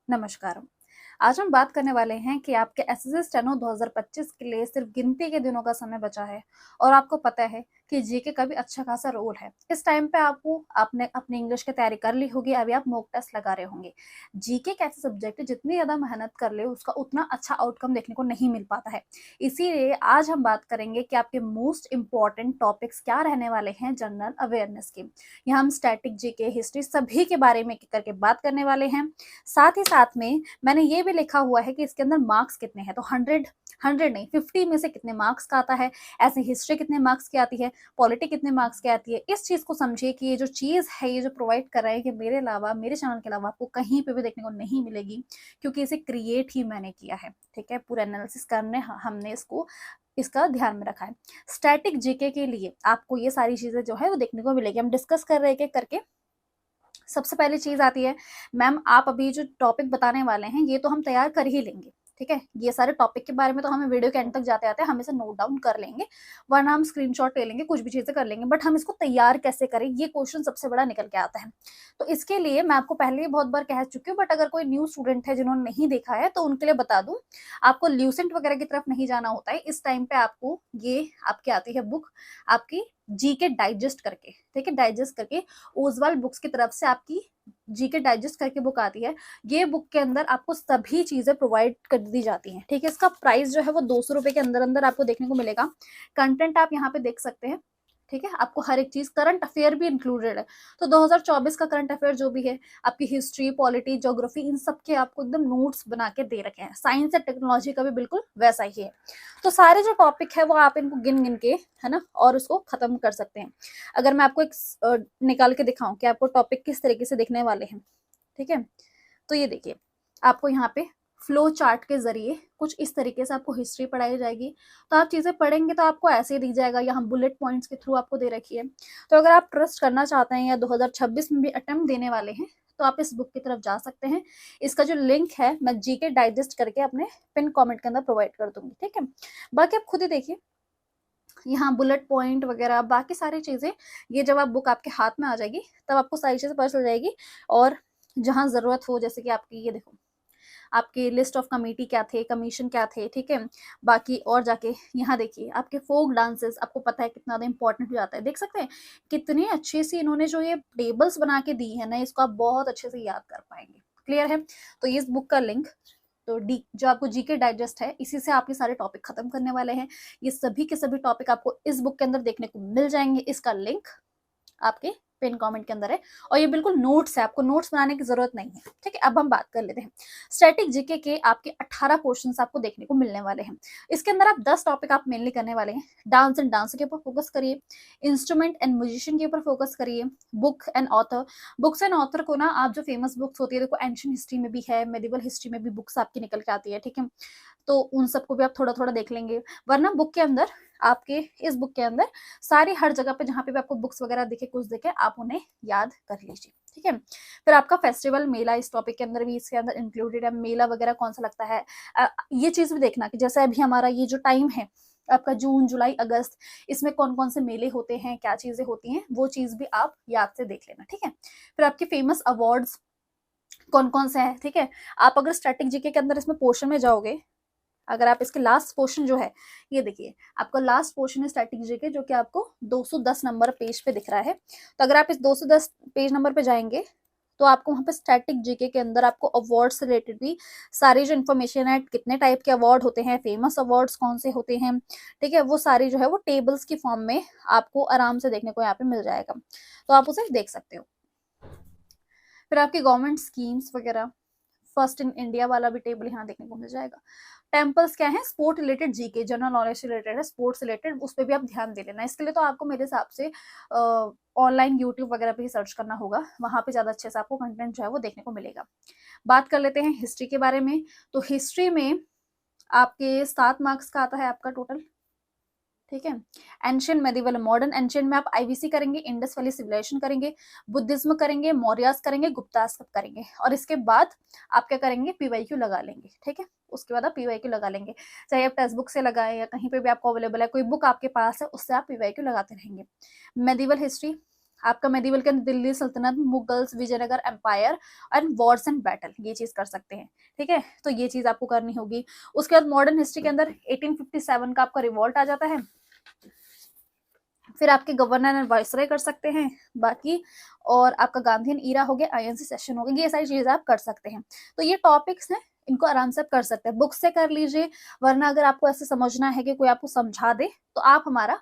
नमस्कार। आज हम बात करने वाले हैं कि आपके एसएससी स्टेनो 2025 के लिए सिर्फ गिनती के दिनों का समय बचा है और आपको पता है कि जीके का भी अच्छा खासा रोल है। इस टाइम पे आपने अपनी इंग्लिश की तैयारी कर ली होगी, अभी आप मॉक टेस्ट लगा रहे होंगे। जीके एक ऐसा सब्जेक्ट है जितनी ज़्यादा मेहनत कर ले उसका उतना अच्छा आउटकम देखने को नहीं मिल पाता है। इसीलिए आज हम बात करेंगे कि आपके मोस्ट इम्पॉर्टेंट टॉपिक्स क्या रहने वाले हैं जनरल अवेयरनेस के। यहाँ हम स्टैटिक जीके, हिस्ट्री सभी के बारे में करके बात करने वाले हैं। साथ ही साथ में मैंने ये भी लिखा हुआ है कि इसके अंदर मार्क्स कितने हैं, तो 100 नहीं 50 में से कितने मार्क्स का आता है, ऐसे हिस्ट्री कितने मार्क्स की आती है, पॉलिटी कितने मार्क्स की आती है। इस चीज को समझिए कि ये जो चीज है, ये जो प्रोवाइड कर रहा है कि मेरे अलावा, मेरे चैनल के अलावा आपको कहीं पे भी देखने को नहीं मिलेगी, क्योंकि इसे क्रिएट ही मैंने किया है। ठीक है, पूरा एनालिसिस करने हमने इसका ध्यान में रखा है। स्टैटिक जीके के लिए आपको ये सारी चीजें जो है वो देखने को मिलेगी। हम डिस्कस कर रहे हैं करके। सबसे पहली चीज आती है, मैम आप अभी जो टॉपिक बताने वाले हैं ये तो हम तैयार कर ही लेंगे। ठीक है, ये सारे टॉपिक के बारे में तो हमें वीडियो के एंड तक जाते आते हम इसे नोट डाउन कर लेंगे, वरना हम स्क्रीनशॉट ले लेंगे, कुछ भी चीजें कर लेंगे, बट हम इसको तैयार कैसे करें ये क्वेश्चन सबसे बड़ा निकल के आता है। तो इसके लिए मैं आपको पहले ही बहुत बार कह चुकी हूँ, बट अगर कोई न्यू स्टूडेंट है जिन्होंने नहीं देखा है तो उनके लिए बता दूं, आपको ल्यूसेंट वगैरह की तरफ नहीं जाना होता है। इस टाइम पे आपको ये आपकी आती है बुक, आपकी जीके डाइजेस्ट करके। ठीक है, डाइजेस्ट करके ओजवाल बुक्स की तरफ से आपकी जीके डाइजेस्ट करके बुक आती है। ये बुक के अंदर आपको सभी चीजें प्रोवाइड कर दी जाती हैं। ठीक है, इसका प्राइस जो है वो 200 रुपए के अंदर अंदर आपको देखने को मिलेगा। कंटेंट आप यहाँ पे देख सकते हैं। ठीक है, आपको हर एक चीज, करंट अफेयर भी इंक्लूडेड है। तो 2024 का करंट अफेयर जो भी है, आपकी हिस्ट्री, पॉलिटी, ज्योग्राफी, इन सब के आपको एकदम नोट्स बना के दे रखे हैं। साइंस एंड टेक्नोलॉजी का भी बिल्कुल वैसा ही है। तो सारे जो टॉपिक है वो आप इनको गिन गिन के, है ना, और उसको खत्म कर सकते हैं। अगर मैं आपको एक निकाल के दिखाऊं कि आपको टॉपिक किस तरीके से दिखने वाले हैं। ठीक है, तो ये देखिए, आपको यहाँ पे फ्लो चार्ट के जरिए कुछ इस तरीके से आपको हिस्ट्री पढ़ाई जाएगी। तो आप चीजें पढ़ेंगे तो आपको ऐसे ही दिख जाएगा, यहाँ बुलेट पॉइंट्स के थ्रू आपको दे रखी है। तो अगर आप ट्रस्ट करना चाहते हैं या 2026 में भी अटेम्प्ट देने वाले हैं तो आप इस बुक की तरफ जा सकते हैं। इसका जो लिंक है मैं जीके डाइजेस्ट करके अपने पिन कमेंट के अंदर प्रोवाइड कर दूंगी। ठीक है, बाकी आप खुद ही देखिए, यहाँ बुलेट पॉइंट वगैरह बाकी सारी चीजें, ये जब आप बुक आपके हाथ में आ जाएगी तब आपको सारी चीजें पता चल जाएगी। और जहां जरूरत हो, जैसे कि आपकी ये देखो, आपके लिस्ट ऑफ कमेटी क्या थे, कमीशन क्या थे। ठीक है, बाकी और जाके यहाँ देखिए आपके फोक डांसेस, आपको पता है कितना ज्यादा इंपॉर्टेंट हो जाता है। देख सकते हैं कितनी अच्छी सी इन्होंने जो ये टेबल्स बना के दी है ना, इसको आप बहुत अच्छे से याद कर पाएंगे। क्लियर है? तो ये इस बुक का लिंक, तो डी जो आपको जीके डाइजेस्ट है, इसी से आपके सारे टॉपिक खत्म करने वाले हैं। ये सभी के सभी टॉपिक आपको इस बुक के अंदर देखने को मिल जाएंगे। इसका लिंक आपके पिन कमेंट के अंदर है, और ये बिल्कुल नोट्स है, आपको नोट्स बनाने की जरूरत नहीं है। ठीक है, अब हम बात कर लेते हैं स्टैटिक जीके के। आपके 18 क्वेश्चंस आपको देखने को मिलने वाले हैं। इसके अंदर आप 10 टॉपिक आप मेनली करने वाले हैं। डांस एंड डांस के ऊपर फोकस करिए, इंस्ट्रूमेंट एंड म्यूजिशियन के ऊपर फोकस करिए, book and author. Books and author को ना, आप जो फेमस बुक्स होती है, देखो एंशियंट हिस्ट्री में भी है, मेडिवल हिस्ट्री में भी बुक्स आपकी निकल के आती है। ठीक है, तो उन सबको भी आप थोड़ा थोड़ा देख लेंगे। वरना बुक के अंदर, आपके इस बुक के अंदर सारी हर जगह पे जहाँ पे भी आपको बुक्स वगैरह दिखे, कुछ दिखे, आप उन्हें याद कर लीजिए। ठीक है, फिर आपका फेस्टिवल मेला इस टॉपिक के अंदर भी, इसके अंदर इंक्लूडेड है। मेला वगैरह कौन सा लगता है, ये चीज भी देखना कि जैसे अभी हमारा ये जो टाइम है आपका जून, जुलाई, अगस्त, इसमें कौन कौन से मेले होते हैं, क्या चीजें होती हैं, वो चीज भी आप याद से देख लेना। ठीक है, फिर आपके फेमस अवार्ड्स कौन कौन से हैं। ठीक है, आप अगर स्टैटिक जीके के अंदर इसमें पोर्शन में जाओगे, अगर आप इसके लास्ट पोर्शन जो है, ये देखिए आपका लास्ट पोर्शन है स्टैटिक जीके, जो कि आपको 210 नंबर पेज पे दिख रहा है। तो अगर आप इस 210 पेज नंबर पे जाएंगे तो आपको वहां पे स्टैटिक जीके के अंदर आपको अवार्ड से रिलेटेड भी सारी जो इन्फॉर्मेशन है, कितने टाइप के अवार्ड होते हैं, फेमस अवार्ड्स कौन से होते हैं, ठीक है, वो सारी जो है वो टेबल्स की फॉर्म में आपको आराम से देखने को यहाँ पे मिल जाएगा। तो आप उसे देख सकते हो। फिर आपकी गवर्नमेंट स्कीम्स वगैरह, फर्स्ट इन इंडिया वाला भी टेबल यहाँ देखने को मिल जाएगा। टेम्पल्स क्या है, sport related GK, general knowledge से रिलेटेड है, स्पोर्ट्स रिलेटेड, उस पर भी आप ध्यान दे लेना। इसके लिए तो आपको मेरे हिसाब से ऑनलाइन यूट्यूब वगैरह पे ही सर्च करना होगा, वहां पे ज्यादा अच्छे से आपको कंटेंट जो है वो देखने को मिलेगा। बात कर लेते हैं हिस्ट्री के बारे में। तो हिस्ट्री में आपके 7 मार्क्स का आता है आपका टोटल। ठीक है, एंशियंट, मेडिवल, मॉडर्न। एंशियंट में आप आईवीसी करेंगे, इंडस वैली सिविलाइजेशन करेंगे, बुद्धिज्म करेंगे, मौर्यास करेंगे, गुप्तास करेंगे, और इसके बाद आप क्या करेंगे, पीवाईक्यू लगा लेंगे। ठीक है, उसके बाद आप पीवाईक्यू लगा लेंगे, चाहे आप टेक्स्ट बुक से लगाए या कहीं पे भी आपको अवेलेबल है, कोई बुक आपके पास है, उससे आप पीवाईक्यू लगाते रहेंगे। मेडिवल हिस्ट्री आपका मेडिवल के अंदर दिल्ली सल्तनत, Mughals, Vijayanagara empire and wars and battle, ये चीज कर सकते हैं। ठीक है, तो ये चीज आपको करनी होगी। उसके बाद मॉडर्न हिस्ट्री के अंदर 1857 का आपका रिवॉल्ट आ जाता है। फिर आपके गवर्नर एंड वाइसरॉय कर सकते हैं बाकी, और आपका गांधीयन ईरा हो गया, आईएनसी सेशन हो गया, ये सारी चीजें आप कर सकते हैं। तो ये टॉपिक्स हैं, इनको आराम से आप कर सकते हैं, बुक से कर लीजिए, वरना अगर आपको ऐसे समझना है कि कोई आपको समझा दे तो आप हमारा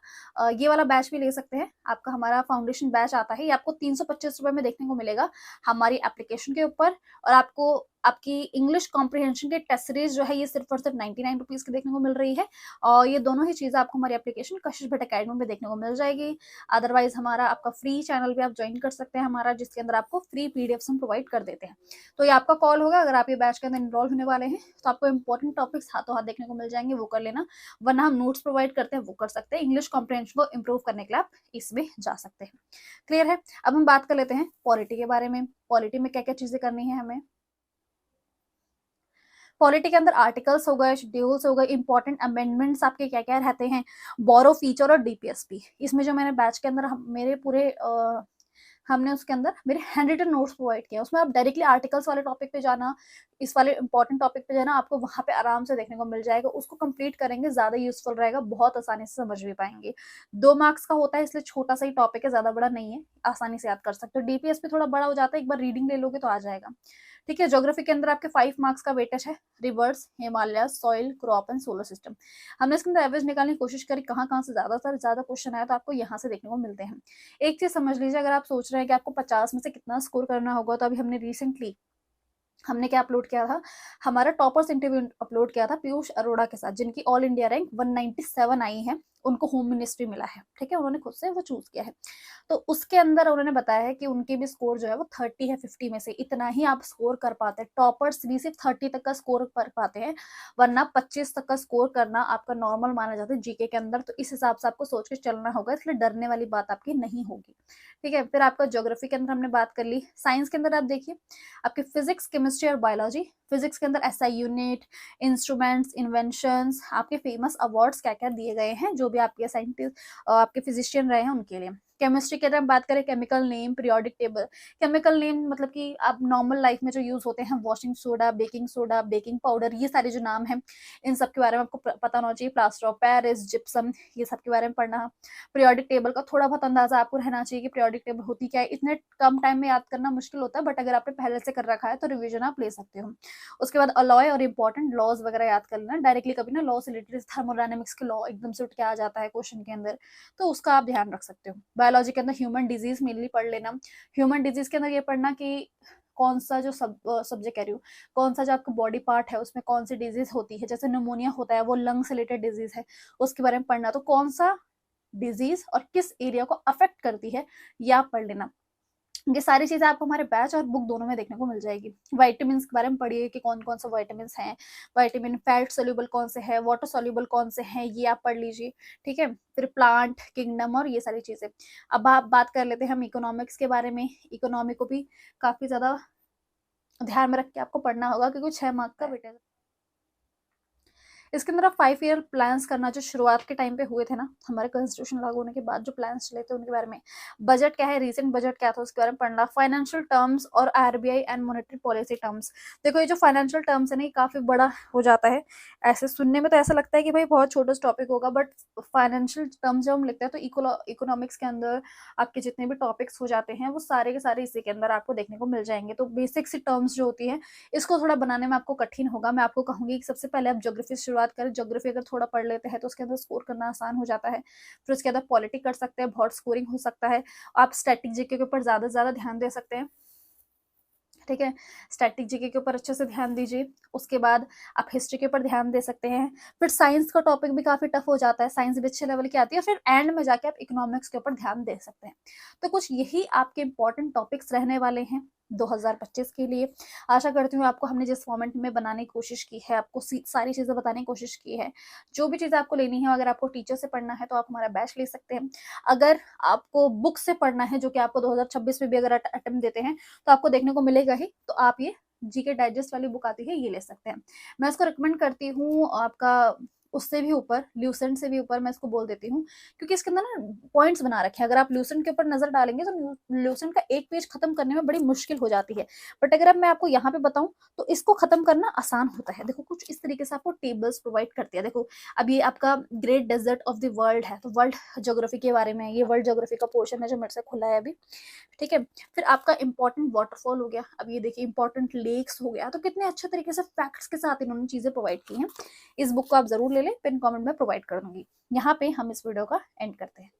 ये वाला बैच भी ले सकते हैं। आपका हमारा फाउंडेशन बैच आता है, ये आपको 325 रुपए में देखने को मिलेगा हमारी एप्लीकेशन के ऊपर, और आपको आपकी इंग्लिश कॉम्प्रिहेंशन के टेस्ट सीरीज जो है ये सिर्फ और सिर्फ 99 रुपीज की देखने को मिल रही है। और ये दोनों ही चीजें आपको हमारी एप्लीकेशन कशिश भट्ट अकेडमी में देखने को मिल जाएगी। अदरवाइज हमारा आपका फ्री चैनल भी आप ज्वाइन कर सकते हैं हमारा, जिसके अंदर आपको फ्री पीडीएफ हम प्रोवाइड कर देते हैं। तो ये आपका कॉल होगा, अगर आप ये बैच के अंदर इनरोल होने वाले हैं तो आपको इंपॉर्टेंट टॉपिक्स हाथों हाथ देखने को मिल जाएंगे, वो कर लेना, वरना हम नोट्स प्रोवाइड करते हैं वो कर सकते हैं। इंग्लिश कॉम्प्रिहेंशन को इंप्रूव करने के लिए आप इसमें जा सकते हैं। क्लियर है? अब हम बात कर लेते हैं पॉलिटी के बारे में। पॉलिटी में क्या क्या चीजें करनी है हमें। पॉलिटी के अंदर आर्टिकल्स हो गए, शेड्यूल्स हो गए, इंपॉर्टेंट अमेंडमेंट्स आपके क्या क्या रहते हैं, बोरो फीचर और डीपीएसपी। इसमें जो मैंने बैच के अंदर मेरे पूरे हमने उसके अंदर मेरे हैंड रिटन नोट्स प्रोवाइड किए, उसमें आप डायरेक्टली आर्टिकल्स वाले टॉपिक पे जाना, इस वाले इंपॉर्टेंट टॉपिक पे जाना, आपको वहां पे आराम से देखने को मिल जाएगा। उसको कंप्लीट करेंगे, ज्यादा यूजफुल रहेगा, बहुत आसानी से समझ भी पाएंगे। 2 मार्क्स का होता है, इसलिए छोटा सा ही टॉपिक है, ज्यादा बड़ा नहीं है, आसानी से याद कर सकते हो। डीपीएस पे थोड़ा बड़ा हो जाता है, एक बार रीडिंग ले लोगे तो आ जाएगा। ठीक है, ज्योग्राफी के अंदर आपके 5 मार्क्स का वेटेज है, reverse, Himalaya, soil, crop and solar system. हमने इसके अंदर एवरेज निकालने की कोशिश करी, कहाँ कहाँ से ज्यादातर ज्यादा क्वेश्चन आया तो आपको यहाँ से देखने को मिलते हैं। एक चीज समझ लीजिए, अगर आप सोच रहे हैं कि आपको 50 में से कितना स्कोर करना होगा, तो अभी हमने रिसेंटली हमने क्या अपलोड किया था, हमारा टॉपर्स इंटरव्यू अपलोड किया था पीयूष अरोड़ा के साथ, जिनकी ऑल इंडिया रैंक 197 आई है, उनको होम मिनिस्ट्री मिला है। ठीक है, उन्होंने खुद से वो चूज किया है। तो उसके अंदर उन्होंने बताया है कि उनके भी स्कोर जो है वो 30 है 50 में से, इतना ही आप स्कोर कर पाते हैं। टॉपर्स भी सिर्फ 30 तक का स्कोर कर पाते हैं, वरना 25 तक का स्कोर करना आपका नॉर्मल माना जाता है जीके के अंदर। तो इस हिसाब से आपको सोच के चलना होगा, इसलिए डरने वाली बात आपकी नहीं होगी। ठीक है, फिर आपका ज्योग्राफी के अंदर हमने बात कर ली। साइंस के अंदर आप देखिए, आपके फिजिक्स, केमिस्ट्री और बायोलॉजी। फिजिक्स के अंदर एसआई यूनिट, इंस्ट्रूमेंट्स, इन्वेंशंस, आपके फेमस अवार्ड्स क्या क्या दिए गए हैं जो भी आपके साइंटिस्ट आपके फिजिशियन रहे हैं उनके लिए। केमिस्ट्री के अंदर हम बात करें, chemical name, periodic table. Chemical name मतलब कि आप नॉर्मल लाइफ में जो यूज होते हैं, वॉशिंग सोडा, बेकिंग पाउडर, ये सारे जो नाम हैं इन सब के बारे में आपको पता होना चाहिए। प्लास्टर ऑफ पेरिस, जिप्सम, ये सब के बारे में पढ़ना। पीरियोडिक टेबल का थोड़ा बहुत अंदाजा आपको रहना चाहिए कि पीरियोडिक टेबल होती क्या है। इतने कम टाइम में याद करना मुश्किल होता है, बट अगर आपने पहले से कर रखा है तो रिविजन आप ले सकते हो। उसके बाद अलॉय और इंपॉर्टेंट लॉज वगैरह याद कर लेना। डायरेक्टली कभी ना लॉ से रिलेटेड थर्मोडायनेमिक्स के लॉ एकदम से उठ के आ जाता है क्वेश्चन के अंदर, तो उसका आप ध्यान रख सकते हो। बायोलॉजी के अंदर ह्यूमन डिजीज मेनली पढ़ लेना। ह्यूमन डिजीज के अंदर ये पढ़ना कि कौन सा जो सब्जेक्ट कह रही हूँ, कौन सा जो आपका बॉडी पार्ट है उसमें कौन सी डिजीज होती है। जैसे निमोनिया होता है, वो लंग से रिलेटेड डिजीज है, उसके बारे में पढ़ना। तो कौन सा डिजीज और किस एरिया को अफेक्ट करती है, ये आप पढ़ लेना। ये सारी चीजें आपको हमारे बैच और बुक दोनों में देखने को मिल जाएगी। वाइटामिन के बारे में पढ़िए कि कौन कौन सा वाइटामिन हैं, वाइटामिन फैट सोल्यूबल कौन से है, वाटर सोल्यूबल कौन से हैं, ये आप पढ़ लीजिए। ठीक है, फिर प्लांट किंगडम और ये सारी चीजें। अब आप बात कर लेते हैं हम इकोनॉमिक्स के बारे में। इकोनॉमी को भी काफी ज्यादा ध्यान में रख के आपको पढ़ना होगा, क्योंकि 6 मार्क का वेटेज। इसके अंदर आप 5 ईयर प्लान्स करना, जो शुरुआत के टाइम पे हुए थे ना, हमारे कॉन्स्टिट्यूशन लागू होने के बाद जो प्लान्स चले थे उनके बारे में। बजट क्या है, रिसेंट बजट क्या था उसके बारे में पढ़ना। फाइनेंशियल टर्म्स और RBI and monetary policy terms. देखो ये जो फाइनेंशियल टर्म्स है ना, ये काफी बड़ा हो जाता है। ऐसे सुनने में तो ऐसा लगता है कि भाई बहुत छोटा टॉपिक होगा, बट फाइनेंशियल टर्म्स जब हम लिखते हैं तो इकोनॉमिक्स के अंदर आपके जितने भी टॉपिक्स हो जाते हैं वो सारे के सारे इसी के अंदर आपको देखने को मिल जाएंगे। तो बेसिक सी टर्म्स जो होती है, इसको थोड़ा बनाने में आपको कठिन होगा। मैं आपको कहूंगी कि सबसे पहले आप ज्योग्राफी से शुरुआत करें। ज्योग्राफी अगर थोड़ा पढ़ लेते हैं तो उसके अंदर स्कोर करना आसान हो जाता है। फिर उसके अंदर पॉलिटिक कर सकते हैं, बहुत स्कोरिंग हो सकता है। आप स्टैटिक जीके के ऊपर ज्यादा से ज्यादा ध्यान दे सकते हैं। ठीक है, स्टैटिक जीके के ऊपर अच्छे से ध्यान दीजिए। उसके बाद आप हिस्ट्री के ऊपर ध्यान दे सकते हैं। फिर साइंस का टॉपिक भी काफी टफ हो जाता है, साइंस भी अच्छे लेवल की आती है। फिर एंड में जाके आप इकोनॉमिक्स के ऊपर ध्यान दे सकते हैं। तो कुछ यही आपके इंपॉर्टेंट टॉपिक्स रहने वाले हैं 2025 के लिए। आशा करती हूँ आपको हमने जिस फॉर्मेट में बनाने की कोशिश की है, आपको सारी चीजें बताने की कोशिश की है। जो भी चीजें आपको लेनी है, अगर आपको टीचर से पढ़ना है तो आप हमारा बैच ले सकते हैं। अगर आपको बुक से पढ़ना है, जो कि आपको 2026 में भी अगर अटेम्प्ट देते हैं तो आपको देखने को मिलेगा ही, तो आप ये जीके डाइजेस्ट वाली बुक आती है, ये ले सकते हैं। मैं इसको रिकमेंड करती हूँ। आपका उससे भी ऊपर, ल्यूसेंट से भी ऊपर मैं इसको बोल देती हूँ, क्योंकि इसके अंदर ना पॉइंट्स बना रखे हैं। अगर आप ल्यूसेंट के ऊपर नजर डालेंगे तो ल्यूसेंट का एक पेज खत्म करने में बड़ी मुश्किल हो जाती है, बट अगर अब मैं आपको यहाँ पे बताऊं तो इसको खत्म करना आसान होता है। देखो कुछ इस तरीके से आपको टेबल्स प्रोवाइड करती है। देखो अब ये आपका great desert of the world है, तो वर्ल्ड ज्योग्राफी के बारे में, ये वर्ल्ड ज्योग्राफी का पोर्शन है जो मेरे से खुला है अभी, ठीक है। फिर आपका इंपॉर्टेंट वाटरफॉल हो गया, अब ये देखिए इंपॉर्टेंट लेक्स हो गया। तो कितने अच्छे तरीके से फैक्ट्स के साथ इन्होंने चीजें प्रोवाइड की हैं। इस बुक को आप जरूर ले लें, पिन कमेंट में प्रोवाइड कर दूंगी। यहाँ पे हम इस वीडियो का एंड करते हैं।